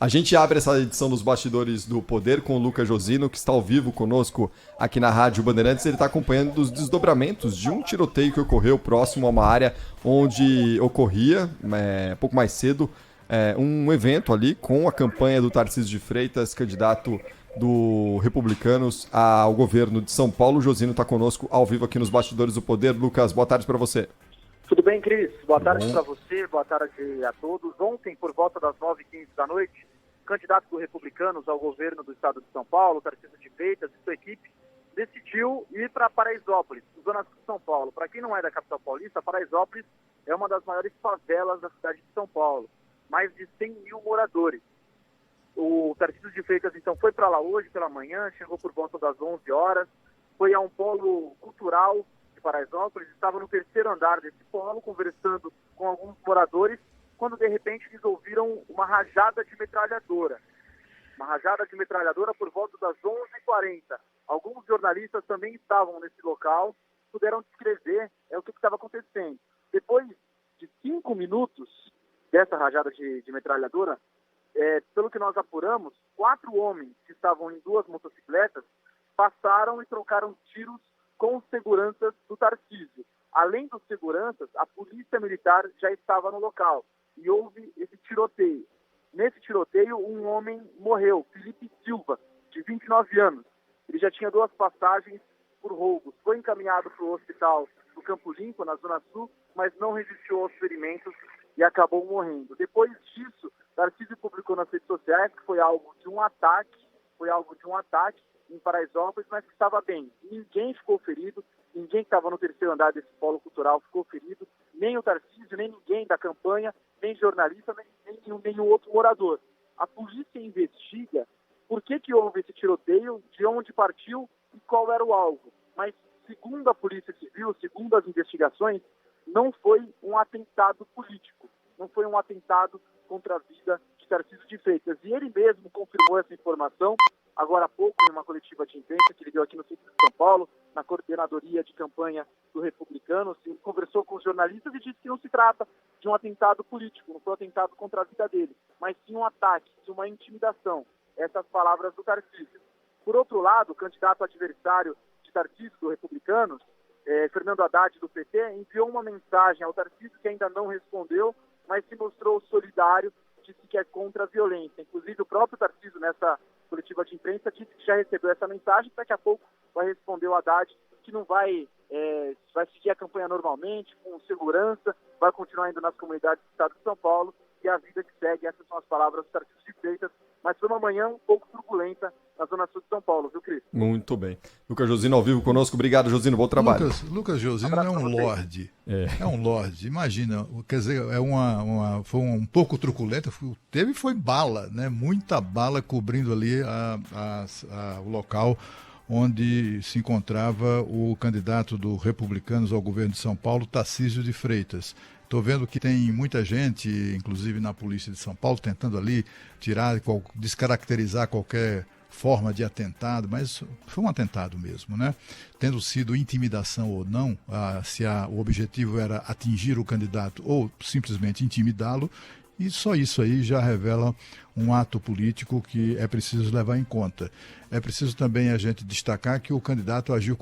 A gente abre essa edição dos Bastidores do Poder com o Lucas Josino, que está ao vivo conosco aqui na Rádio Bandeirantes. Ele está acompanhando os desdobramentos de um tiroteio que ocorreu próximo a uma área onde ocorria, pouco mais cedo, um evento ali com a campanha do Tarcísio de Freitas, candidato do Republicanos ao governo de São Paulo. O Josino está conosco ao vivo aqui nos Bastidores do Poder. Lucas, boa tarde para você. Tudo bem, Cris? Boa tarde para você, boa tarde a todos. Ontem, por volta das 9h15 da noite, o candidato do Republicanos ao governo do estado de São Paulo, Tarcísio de Freitas, e sua equipe, decidiu ir para Paraisópolis, zona sul de São Paulo. Para quem não é da capital paulista, Paraisópolis é uma das maiores favelas da cidade de São Paulo. Mais de 100 mil moradores. O Tarcísio de Freitas, então, foi para lá hoje pela manhã, chegou por volta das 11 horas, foi a um polo cultural de Paraisópolis, estava no terceiro andar desse polo, conversando com alguns moradores, quando de repente eles ouviram uma rajada de metralhadora. Uma rajada de metralhadora por volta das 11h40. Alguns jornalistas também estavam nesse local, puderam descrever o que estava acontecendo. Depois de 5 minutos dessa rajada de metralhadora, pelo que nós apuramos, 4 homens que estavam em 2 motocicletas passaram e trocaram tiros com os seguranças do Tarcísio. Além dos seguranças, a polícia militar já estava no local e houve esse tiroteio. Nesse tiroteio, um homem morreu, Felipe Silva, de 29 anos. Ele já tinha 2 passagens por roubos. Foi encaminhado para o hospital do Campo Limpo, na Zona Sul, mas não resistiu aos ferimentos e acabou morrendo. Depois disso, Tarcísio publicou nas redes sociais que foi algo de um ataque em Paraisópolis, mas que estava bem. Ninguém ficou ferido, ninguém que estava no terceiro andar desse polo cultural ficou ferido, nem o Tarcísio, nem ninguém da campanha, nem jornalista, nem nenhum outro morador. A polícia investiga por que houve esse tiroteio, de onde partiu e qual era o alvo. Mas, segundo a Polícia Civil, segundo as investigações, não foi um atentado político, não foi um atentado contra a vida de Tarcísio de Freitas. E ele mesmo confirmou essa informação agora há pouco em uma coletiva de imprensa que ele deu aqui no centro de São Paulo, na coordenadoria de campanha do Republicanos. Ele conversou com os jornalistas e disse que não se trata de um atentado político, não foi um atentado contra a vida dele, mas sim um ataque, de uma intimidação. Essas palavras do Tarcísio. Por outro lado, o candidato adversário de Tarcísio, do Republicanos, Fernando Haddad, do PT, enviou uma mensagem ao Tarcísio que ainda não respondeu, mas se mostrou solidário, disse que é contra a violência. Inclusive, o próprio Tarcísio, nessa coletiva de imprensa, disse que já recebeu essa mensagem, daqui a pouco vai responder o Haddad, que não vai seguir a campanha normalmente, com segurança, vai continuar indo nas comunidades do estado de São Paulo, e a vida que segue. Essas são as palavras do Tarcísio de Freitas, mas foi uma manhã um pouco turbulenta na Zona Sul de São Paulo, viu, Cris? Muito bem. Lucas Josino ao vivo conosco. Obrigado, Josino. Bom trabalho. Lucas Josino é um lorde. É um lorde. Imagina, quer dizer, foi um pouco truculenta. Foi bala, né? Muita bala cobrindo ali o local onde se encontrava o candidato do Republicanos ao governo de São Paulo, Tarcísio de Freitas. Estou vendo que tem muita gente, inclusive na Polícia de São Paulo, tentando ali descaracterizar qualquer forma de atentado, mas foi um atentado mesmo, né? Tendo sido intimidação ou não, o objetivo era atingir o candidato ou simplesmente intimidá-lo, e só isso aí já revela um ato político que é preciso levar em conta. É preciso também a gente destacar que o candidato agiu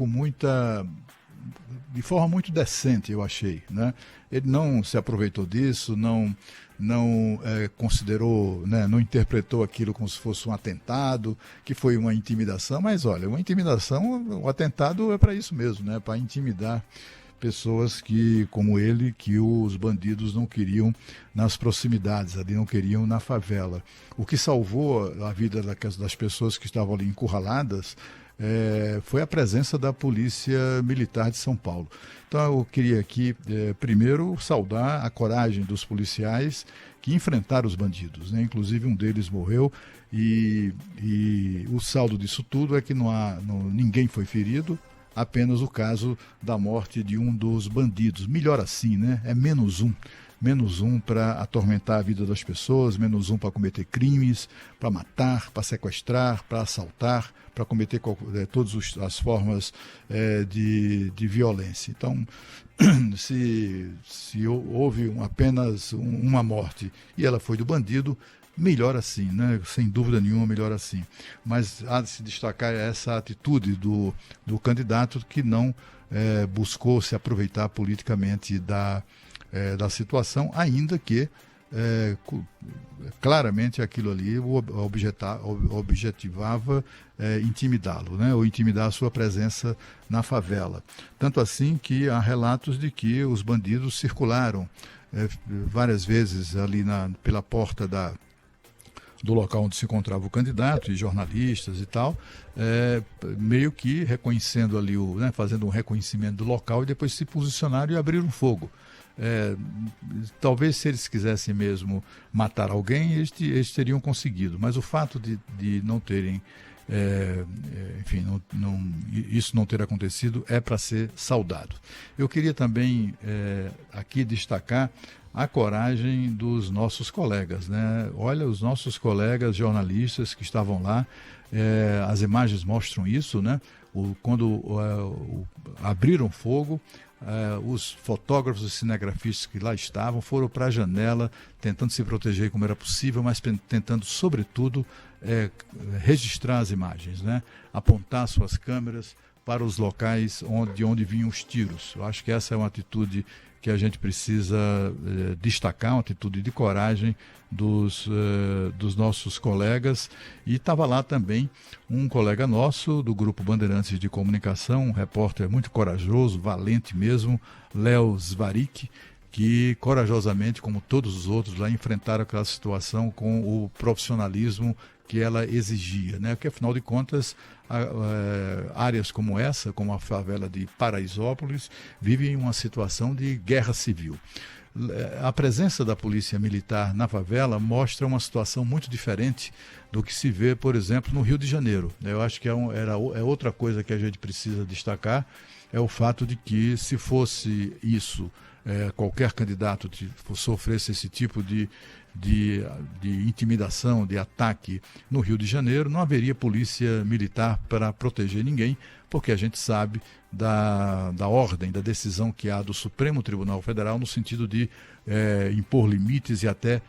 de forma muito decente, eu achei, né? Ele não se aproveitou disso, não considerou, né, não interpretou aquilo como se fosse um atentado, que foi uma intimidação, mas olha, uma intimidação, o atentado é para isso mesmo, né? Para intimidar pessoas como ele, que os bandidos não queriam nas proximidades, ali não queriam na favela. O que salvou a vida das pessoas que estavam ali encurraladas foi a presença da Polícia Militar de São Paulo. Então eu queria aqui, primeiro, saudar a coragem dos policiais que enfrentaram os bandidos, né? Inclusive um deles morreu e o saldo disso tudo é que ninguém foi ferido, apenas o caso da morte de um dos bandidos. Melhor assim, né? É menos um para atormentar a vida das pessoas, menos um para cometer crimes, para matar, para sequestrar, para assaltar, para cometer todas as formas de violência. Então, se houve apenas uma morte e ela foi do bandido, melhor assim, né? Sem dúvida nenhuma, melhor assim. Mas há de se destacar essa atitude do candidato que não buscou se aproveitar politicamente da situação, ainda que claramente aquilo ali objetivava intimidá-lo, né? Ou intimidar a sua presença na favela. Tanto assim que há relatos de que os bandidos circularam várias vezes ali pela porta do local onde se encontrava o candidato, e jornalistas e tal, meio que reconhecendo ali, fazendo um reconhecimento do local, e depois se posicionaram e abriram fogo. Talvez se eles quisessem mesmo matar alguém, eles teriam conseguido, mas o fato de não terem, enfim, isso não ter acontecido é para ser saudado. Eu queria também aqui destacar a coragem dos nossos colegas, né? Olha, os nossos colegas jornalistas que estavam lá, as imagens mostram isso, né? Quando abriram fogo, os fotógrafos e cinegrafistas que lá estavam foram para a janela, tentando se proteger como era possível, mas tentando, sobretudo, registrar as imagens, né? Apontar suas câmeras para os locais de onde vinham os tiros. Eu acho que essa é uma atitude que a gente precisa destacar, uma atitude de coragem dos nossos colegas. E estava lá também um colega nosso do Grupo Bandeirantes de Comunicação, um repórter muito corajoso, valente mesmo, Léo Svarik, que corajosamente, como todos os outros lá, enfrentaram aquela situação com o profissionalismo que ela exigia, né? Porque, afinal de contas, áreas como essa, como a favela de Paraisópolis, vivem uma situação de guerra civil. A presença da polícia militar na favela mostra uma situação muito diferente do que se vê, por exemplo, no Rio de Janeiro. Eu acho que é outra coisa que a gente precisa destacar, é o fato de que, se fosse isso, qualquer candidato sofresse esse tipo de intimidação, de ataque no Rio de Janeiro, não haveria polícia militar para proteger ninguém, porque a gente sabe da ordem, da decisão que há do Supremo Tribunal Federal no sentido de impor limites e até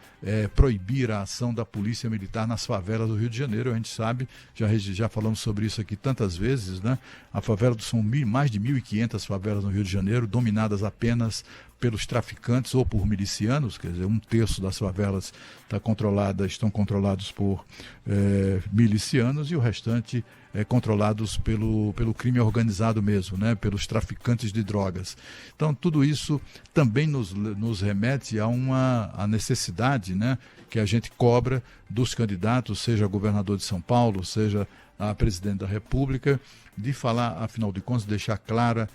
proibir a ação da polícia militar nas favelas do Rio de Janeiro. A gente sabe, já falamos sobre isso aqui tantas vezes, né? A favela são mais de 1.500 favelas no Rio de Janeiro, dominadas apenas pelos traficantes ou por milicianos, quer dizer, 1/3 das favelas estão controlados por milicianos, e o restante controlados pelo crime organizado mesmo, né? Pelos traficantes de drogas. Então, tudo isso também nos remete a necessidade, né, que a gente cobra dos candidatos, seja governador de São Paulo, seja a presidente da República, de falar, afinal de contas, deixar clara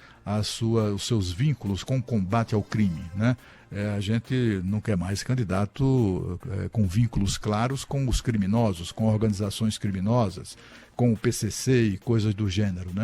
os seus vínculos com o combate ao crime, né? A gente não quer mais candidato com vínculos claros com os criminosos, com organizações criminosas, com o PCC e coisas do gênero, né?